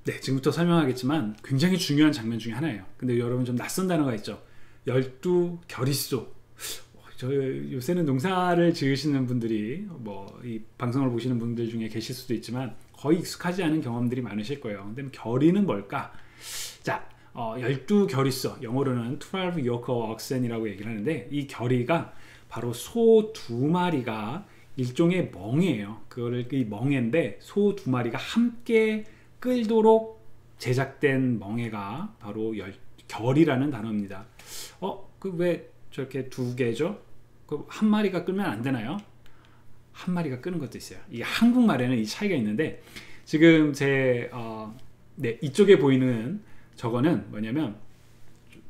네, 지금부터 설명하겠지만 굉장히 중요한 장면 중에 하나예요. 근데 여러분 좀 낯선 단어가 있죠. 열두 결의소. 저 요새는 농사를 지으시는 분들이 뭐 이 방송을 보시는 분들 중에 계실 수도 있지만 거의 익숙하지 않은 경험들이 많으실 거예요. 근데 결의는 뭘까? 자, 12결의소, 영어로는 12 yoke of oxen이라고 얘기를 하는데, 이 결의가 바로 소 두 마리가 일종의 멍이에요. 그거를 이 멍에인데 소 두 마리가 함께 끌도록 제작된 멍에가 바로 결이라는 단어입니다. 그 왜 저렇게 두 개죠? 그 한 마리가 끌면 안 되나요? 한 마리가 끄는 것도 있어요. 이 한국말에는 이 차이가 있는데, 지금 제 네, 이쪽에 보이는 저거는 뭐냐면,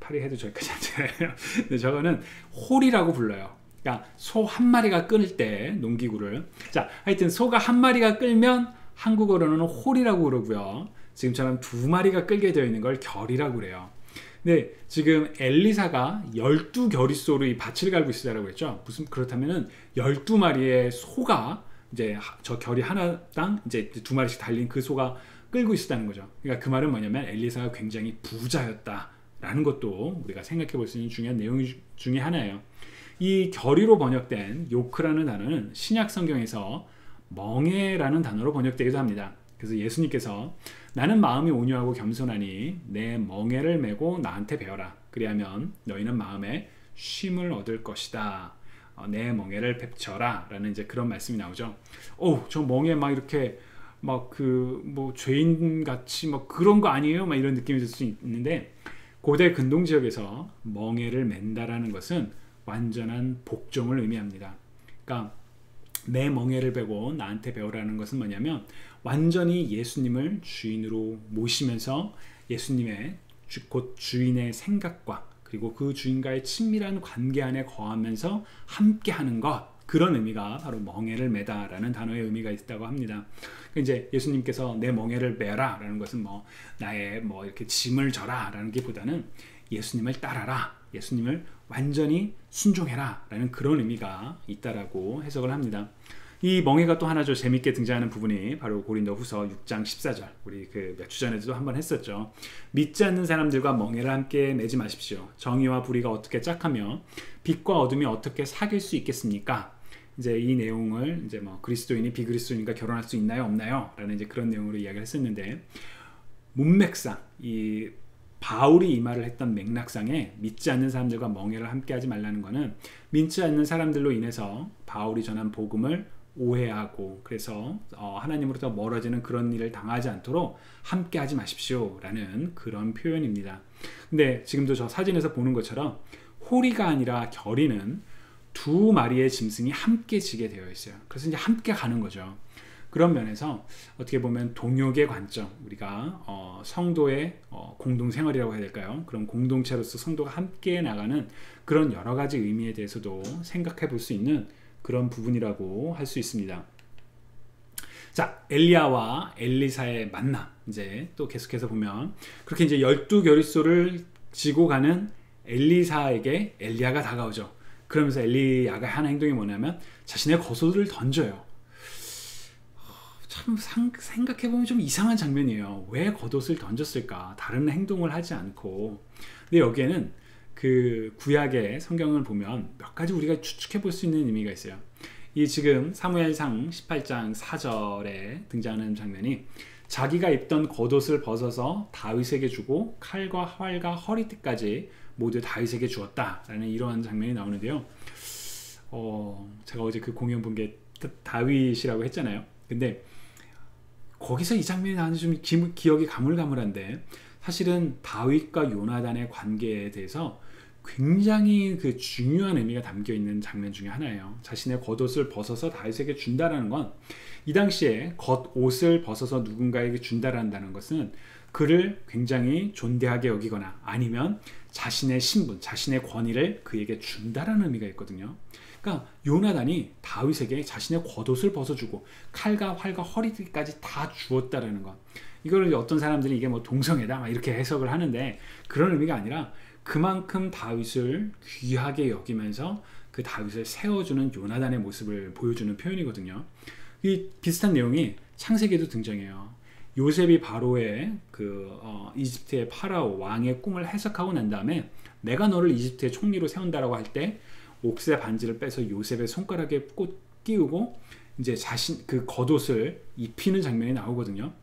팔이 해도 저기까지 안 돼요. 근데 저거는 홀이라고 불러요. 그러니까 소 한 마리가 끌 때 농기구를, 자, 하여튼 소가 한 마리가 끌면 한국어로는 홀이라고 그러고요. 지금처럼 두 마리가 끌게 되어 있는 걸 결이라고 그래요. 근데 지금 엘리사가 12결의소로 이 밭을 갈고 있으라고 했죠. 그렇다면은 12마리의 소가 이제 저 결이 하나당 이제 두 마리씩 달린 그 소가 끌고 있었다는 거죠. 그러니까 그 말은 뭐냐면 엘리사가 굉장히 부자였다라는 것도 우리가 생각해 볼 수 있는 중요한 내용 중에 하나예요. 이 결의로 번역된 요크라는 단어는 신약 성경에서 멍에라는 단어로 번역되기도 합니다. 그래서 예수님께서 나는 마음이 온유하고 겸손하니 내 멍에를 메고 나한테 배워라. 그리하면 너희는 마음에 쉼을 얻을 것이다. 내 멍에를 펼쳐라. 라는 이제 그런 말씀이 나오죠. 저 멍에 막 이렇게 막 뭐 죄인 같이 뭐 그런 거 아니에요? 막 이런 느낌이 들 수 있는데, 고대 근동 지역에서 멍에를 맨다라는 것은 완전한 복종을 의미합니다. 그러니까 내 멍에를 베고 나한테 배우라는 것은 뭐냐면 완전히 예수님을 주인으로 모시면서 예수님의 곧 주인의 생각과 그리고 그 주인과의 친밀한 관계 안에 거하면서 함께하는 것, 그런 의미가 바로 멍에를 매다라는 단어의 의미가 있다고 합니다. 이제 예수님께서 내 멍에를 매라 라는 것은 뭐 나의 뭐 이렇게 짐을 져라 라는 게 보다는 예수님을 따라라, 예수님을 완전히 순종해라 라는 그런 의미가 있다라고 해석을 합니다. 이 멍에가 또 하나 좀 재밌게 등장하는 부분이 바로 고린도후서 6장 14절, 우리 그 몇 주 전에도 한번 했었죠. 믿지 않는 사람들과 멍에를 함께 매지 마십시오. 정의와 불의가 어떻게 짝하며 빛과 어둠이 어떻게 사귈 수 있겠습니까? 이제 이 내용을 이제 뭐 그리스도인이 비그리스도인과 결혼할 수 있나요 없나요? 라는 이제 그런 내용으로 이야기를 했었는데, 문맥상 이 바울이 이 말을 했던 맥락상에 믿지 않는 사람들과 멍에를 함께하지 말라는 것은 믿지 않는 사람들로 인해서 바울이 전한 복음을 오해하고 그래서 하나님으로부터 멀어지는 그런 일을 당하지 않도록 함께하지 마십시오 라는 그런 표현입니다. 근데 지금도 저 사진에서 보는 것처럼 호리가 아니라 결의는 두 마리의 짐승이 함께 지게 되어 있어요. 그래서 이제 함께 가는 거죠. 그런 면에서 어떻게 보면 동역의 관점, 우리가 성도의 공동생활이라고 해야 될까요? 그런 공동체로서 성도가 함께 나가는 그런 여러 가지 의미에 대해서도 생각해 볼 수 있는 그런 부분이라고 할 수 있습니다. 자, 엘리야와 엘리사의 만남, 이제 또 계속해서 보면 그렇게 이제 12결의소를 지고 가는 엘리사에게 엘리야가 다가오죠. 그러면서 엘리야가 하는 행동이 뭐냐면 자신의 겉옷을 던져요. 참 생각해보면 좀 이상한 장면이에요. 왜 겉옷을 던졌을까? 다른 행동을 하지 않고. 근데 여기에는 그 구약의 성경을 보면 몇 가지 우리가 추측해 볼 수 있는 의미가 있어요. 이 지금 사무엘상 18장 4절에 등장하는 장면이 자기가 입던 겉옷을 벗어서 다윗에게 주고 칼과 활과 허리띠까지 모두 다윗에게 주었다라는 이러한 장면이 나오는데요. 제가 어제 그 공연 본 게 다윗이라고 했잖아요. 근데 거기서 이 장면이 나오는데 좀 기억이 가물가물한데, 사실은 다윗과 요나단의 관계에 대해서 굉장히 그 중요한 의미가 담겨 있는 장면 중에 하나예요. 자신의 겉옷을 벗어서 다윗에게 준다라는 건, 이 당시에 겉옷을 벗어서 누군가에게 준다라는 것은 그를 굉장히 존대하게 여기거나 아니면 자신의 신분, 자신의 권위를 그에게 준다라는 의미가 있거든요. 그러니까 요나단이 다윗에게 자신의 겉옷을 벗어주고 칼과 활과 허리띠까지 다 주었다라는 것. 이걸 어떤 사람들이 이게 뭐 동성애다 막 이렇게 해석을 하는데, 그런 의미가 아니라 그만큼 다윗을 귀하게 여기면서 그 다윗을 세워주는 요나단의 모습을 보여주는 표현이거든요. 이 비슷한 내용이 창세기에도 등장해요. 요셉이 바로의 이집트의 파라오 왕의 꿈을 해석하고 난 다음에 내가 너를 이집트의 총리로 세운다라고 할 때 옥새 반지를 빼서 요셉의 손가락에 꼭 끼우고 이제 자신 그 겉옷을 입히는 장면이 나오거든요.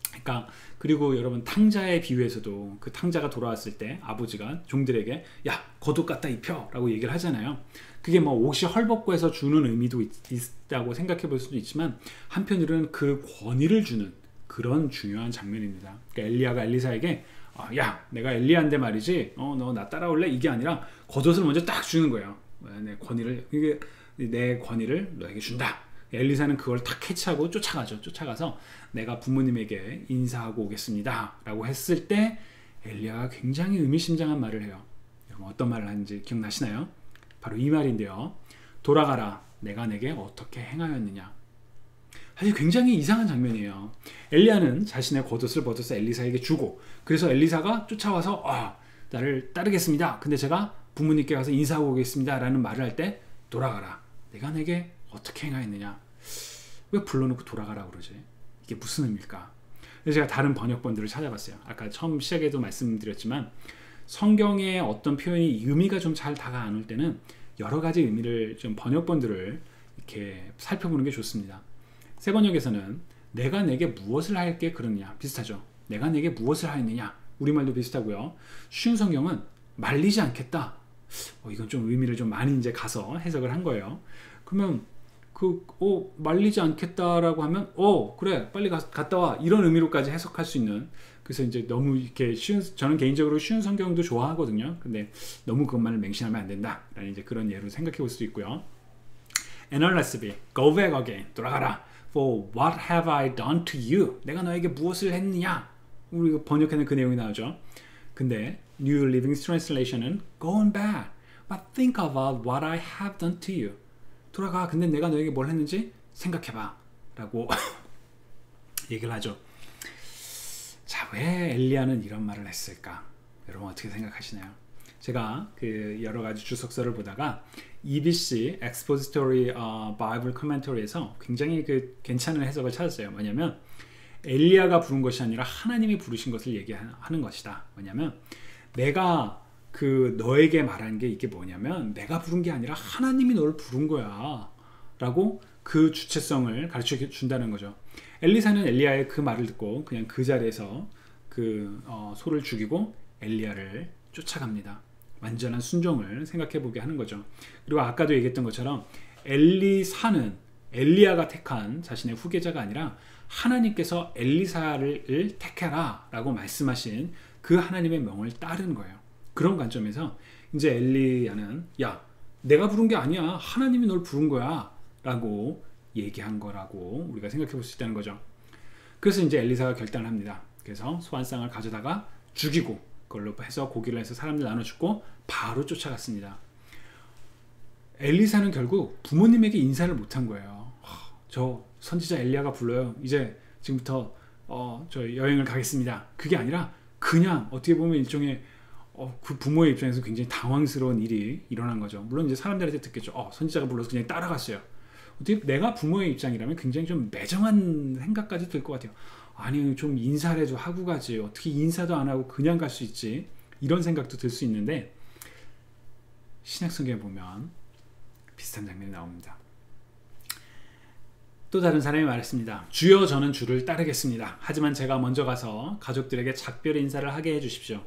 그러니까 그리고 여러분 탕자의 비유에서도 그 탕자가 돌아왔을 때 아버지가 종들에게 야 겉옷 갖다 입혀 라고 얘기를 하잖아요. 그게 뭐 옷이 헐벗고 해서 주는 의미도 있다고 생각해 볼 수도 있지만 한편으로는 그 권위를 주는 그런 중요한 장면입니다. 그러니까 엘리야가 엘리사에게 야 내가 엘리야인데 말이지 너 나 따라올래? 이게 아니라 겉옷을 먼저 딱 주는 거예요. 내 권위를 너에게 준다. 엘리사는 그걸 탁 캐치하고 쫓아가죠. 쫓아가서 내가 부모님에게 인사하고 오겠습니다 라고 했을 때 엘리야가 굉장히 의미심장한 말을 해요. 여러분 어떤 말을 하는지 기억나시나요? 바로 이 말인데요. 돌아가라 내가 내게 어떻게 행하였느냐. 사실 굉장히 이상한 장면이에요. 엘리야는 자신의 겉옷을 벗어서 엘리사에게 주고 그래서 엘리사가 쫓아와서 나를 따르겠습니다. 근데 제가 부모님께 가서 인사하고 오겠습니다 라는 말을 할 때 돌아가라 내가 내게 어떻게 행하였느냐. 왜 불러놓고 돌아가라고 그러지? 이게 무슨 의미일까? 그래서 제가 다른 번역본들을 찾아봤어요. 아까 처음 시작에도 말씀드렸지만 성경의 어떤 표현이 의미가 좀 잘 다가 안 올 때는 여러 가지 의미를 좀 번역본들을 이렇게 살펴보는 게 좋습니다. 새 번역에서는 내가 내게 무엇을 할게 그러느냐 비슷하죠. 내가 내게 무엇을 하였느냐 우리말도 비슷하고요. 쉬운 성경은 말리지 않겠다. 이건 좀 의미를 좀 많이 이제 가서 해석을 한 거예요. 그러면 말리지 않겠다라고 하면 그래 빨리 갔다 와 이런 의미로까지 해석할 수 있는. 그래서 이제 너무 이렇게 저는 개인적으로 쉬운 성경도 좋아하거든요. 근데 너무 그것만을 맹신하면 안 된다 라는 이제 그런 예로 생각해 볼 수도 있고요. NLSB Go back again 돌아가라. For what have I done to you? 내가 너에게 무엇을 했느냐? 우리 번역하는 그 내용이 나오죠. 근데 New Living Translation은 Going back, but think about what I have done to you. 돌아가. 근데 내가 너에게 뭘 했는지 생각해봐. 라고 얘기를 하죠. 자, 왜 엘리야는 이런 말을 했을까? 여러분 어떻게 생각하시나요? 제가 그 여러 가지 주석서를 보다가 EBC Expository Bible Commentary에서 굉장히 그 괜찮은 해석을 찾았어요. 뭐냐면 엘리야가 부른 것이 아니라 하나님이 부르신 것을 얘기하는 것이다. 뭐냐면 내가 너에게 말한 게 이게 뭐냐면 내가 부른 게 아니라 하나님이 너를 부른 거야 라고 그 주체성을 가르쳐 준다는 거죠. 엘리사는 엘리야의 그 말을 듣고 그냥 그 자리에서 소를 죽이고 엘리야를 쫓아갑니다. 완전한 순종을 생각해 보게 하는 거죠. 그리고 아까도 얘기했던 것처럼 엘리사는 엘리야가 택한 자신의 후계자가 아니라 하나님께서 엘리사를 택해라 라고 말씀하신 그 하나님의 명을 따르는 거예요. 그런 관점에서 이제 엘리야는 야 내가 부른 게 아니야 하나님이 널 부른 거야 라고 얘기한 거라고 우리가 생각해 볼 수 있다는 거죠. 그래서 이제 엘리사가 결단을 합니다. 그래서 소환상을 가져다가 죽이고 그걸로 해서 고기를 해서 사람들 나눠 줬고 바로 쫓아갔습니다. 엘리사는 결국 부모님에게 인사를 못한 거예요. 저 선지자 엘리야가 불러요. 이제 지금부터 저 여행을 가겠습니다. 그게 아니라 그냥 어떻게 보면 일종의 그 부모의 입장에서 굉장히 당황스러운 일이 일어난 거죠. 물론 이제 사람들한테 듣겠죠. 선지자가 불러서 그냥 따라갔어요. 어떻게 내가 부모의 입장이라면 굉장히 좀 매정한 생각까지 들 것 같아요. 아니 좀 인사라도 하고 가지 어떻게 인사도 안 하고 그냥 갈 수 있지 이런 생각도 들 수 있는데 신약성경에 보면 비슷한 장면이 나옵니다. 또 다른 사람이 말했습니다. 주여 저는 주를 따르겠습니다. 하지만 제가 먼저 가서 가족들에게 작별 인사를 하게 해주십시오.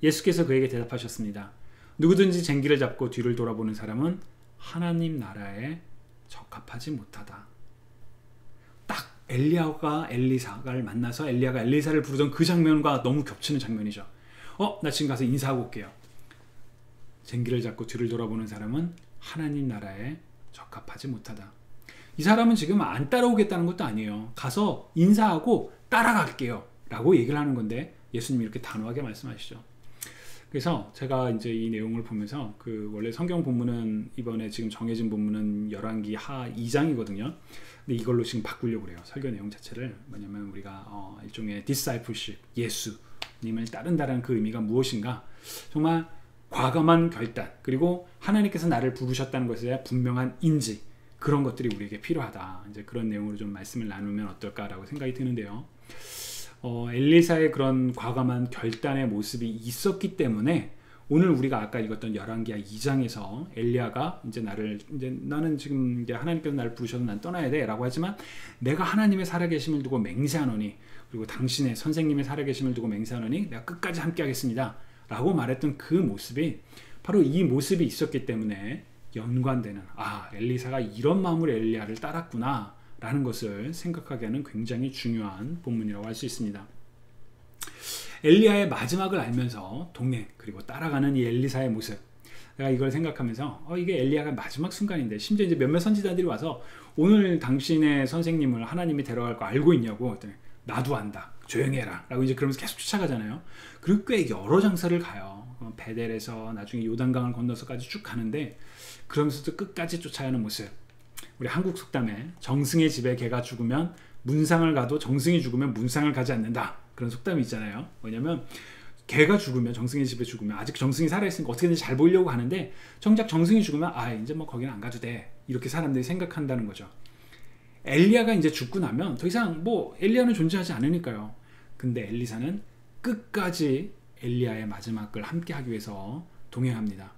예수께서 그에게 대답하셨습니다. 누구든지 쟁기를 잡고 뒤를 돌아보는 사람은 하나님 나라에 적합하지 못하다. 딱 엘리야가 엘리사를 만나서 엘리야가 엘리사를 부르던 그 장면과 너무 겹치는 장면이죠. 나 지금 가서 인사하고 올게요. 쟁기를 잡고 뒤를 돌아보는 사람은 하나님 나라에 적합하지 못하다. 이 사람은 지금 안 따라오겠다는 것도 아니에요. 가서 인사하고 따라갈게요 라고 얘기를 하는 건데 예수님이 이렇게 단호하게 말씀하시죠. 그래서 제가 이제 이 내용을 보면서 원래 성경 본문은 이번에 지금 정해진 본문은 열왕기 하 2장이거든요. 근데 이걸로 지금 바꾸려고 그래요. 설교 내용 자체를. 뭐냐면 우리가 일종의 discipleship, 예수님을 따른다는 그 의미가 무엇인가? 정말 과감한 결단, 그리고 하나님께서 나를 부르셨다는 것에 대한 분명한 인지, 그런 것들이 우리에게 필요하다. 이제 그런 내용으로 좀 말씀을 나누면 어떨까라고 생각이 드는데요. 엘리사의 그런 과감한 결단의 모습이 있었기 때문에 오늘 우리가 아까 읽었던 열왕기하 2장에서 엘리야가 이제 나는 지금 이제 하나님께서 나를 부르셔서 난 떠나야 돼라고 하지만 내가 하나님의 살아계심을 두고 맹세하노니 그리고 당신의 선생님의 살아계심을 두고 맹세하노니 내가 끝까지 함께하겠습니다 라고 말했던 그 모습이 바로 이 모습이 있었기 때문에 연관되는 엘리사가 이런 마음으로 엘리야를 따랐구나 라는 것을 생각하게 하는 굉장히 중요한 본문이라고 할 수 있습니다. 엘리야의 마지막을 알면서 동행 그리고 따라가는 이 엘리사의 모습, 내가 이걸 생각하면서 이게 엘리야가 마지막 순간인데 심지어 이제 몇몇 선지자들이 와서 오늘 당신의 선생님을 하나님이 데려갈 거 알고 있냐고 했더니 나도 안다 조용히 해라 라고 이제 그러면서 계속 쫓아가잖아요. 그리고 꽤 여러 장사를 가요. 베델에서 나중에 요단강을 건너서까지 쭉 가는데 그러면서도 끝까지 쫓아가는 모습, 우리 한국 속담에 정승의 집에 개가 죽으면 문상을 가도 정승이 죽으면 문상을 가지 않는다 그런 속담이 있잖아요. 왜냐면 개가 죽으면 정승의 집에 죽으면 아직 정승이 살아있으니까 어떻게든지 잘 보이려고 하는데 정작 정승이 죽으면 이제 뭐 거기는 안 가도 돼 이렇게 사람들이 생각한다는 거죠. 엘리야가 이제 죽고 나면 더 이상 뭐 엘리야는 존재하지 않으니까요. 근데 엘리사는 끝까지 엘리야의 마지막을 함께 하기 위해서 동행합니다.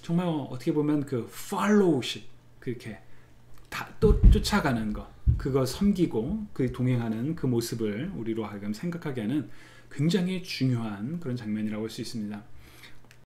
정말 어떻게 보면 그 followship, 그렇게 또 쫓아가는 것, 그거 섬기고 그 동행하는 그 모습을 우리로 하여금 생각하게 하는 굉장히 중요한 그런 장면이라고 할 수 있습니다.